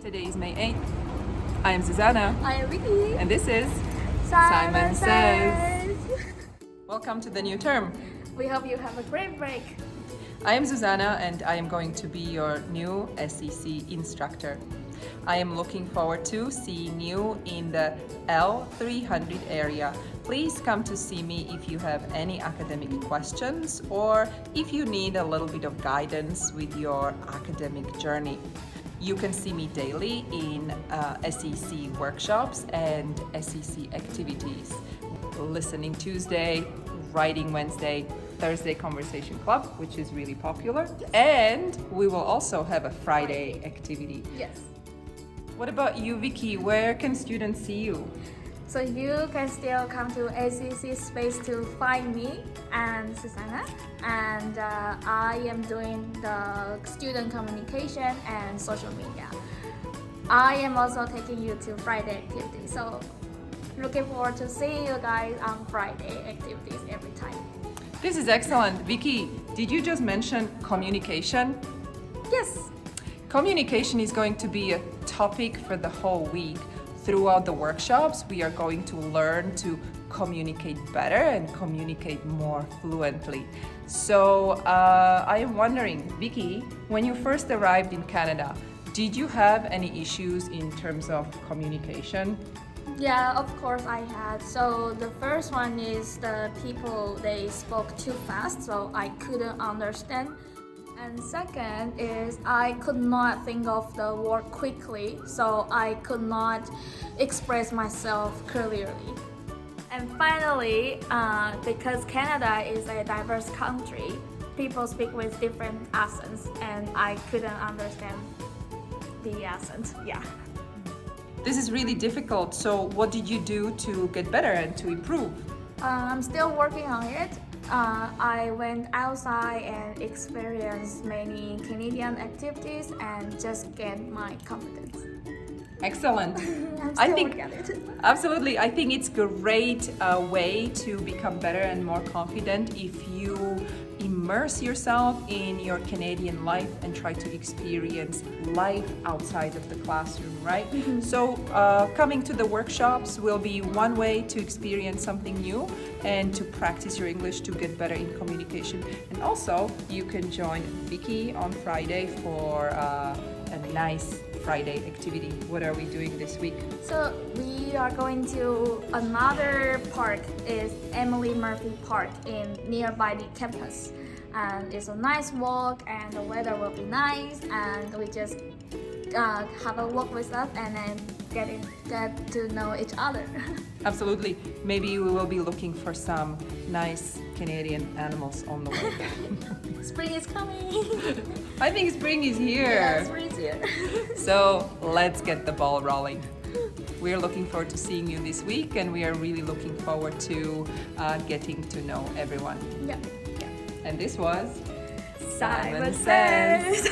Today is May 8th. I am Susanna. I am Vicky. And this is Simon Says. Welcome to the new term. We hope you have a great break. I am Susanna and I am going to be your new SEC instructor. I am looking forward to seeing you in the L300 area. Please come to see me if you have any academic questions or if you need a little bit of guidance with your academic journey. You can see me daily in SEC workshops and SEC activities. Listening Tuesday, Writing Wednesday, Thursday Conversation Club, which is really popular. And we will also have a Friday activity. Yes. What about you, Vicky? Where can students see you? So you can still come to ACC space to find me and Susanna. And I am doing the student communication and social media. I am also taking you to Friday activities. So looking forward to seeing you guys on Friday activities every time. This is excellent. Vicky, did you just mention communication? Yes. Communication is going to be a topic for the whole week. Throughout the workshops, we are going to learn to communicate better and communicate more fluently. So I am wondering, Vicky, when you first arrived in Canada, did you have any issues in terms of communication? Yeah, of course I had. So the first one is the people, they spoke too fast, so I couldn't understand. And second is I could not think of the word quickly, so I could not express myself clearly. And finally, because Canada is a diverse country, people speak with different accents, and I couldn't understand the accent. Yeah. This is really difficult. So what did you do to get better and to improve? I'm still working on it. I went outside and experienced many Canadian activities and just gained my confidence. Excellent. I'm I still think working on it. absolutely. I think it's a great way to become better and more confident if you immerse yourself in your Canadian life and try to experience life outside of the classroom, right? So coming to the workshops will be one way to experience something new and to practice your English to get better in communication. And also you can join Vicky on Friday for a nice Friday activity. What are we doing this week? So we are going to another park, is Emily Murphy Park in nearby the campus. And it's a nice walk and the weather will be nice and we just have a walk with us and then get to know each other. Absolutely. Maybe we will be looking for some nice Canadian animals on the way. Spring is coming. I think spring is here. Yeah, spring is here. So let's get the ball rolling. We're looking forward to seeing you this week and we are really looking forward to getting to know everyone. Yeah. And this was Simon Says.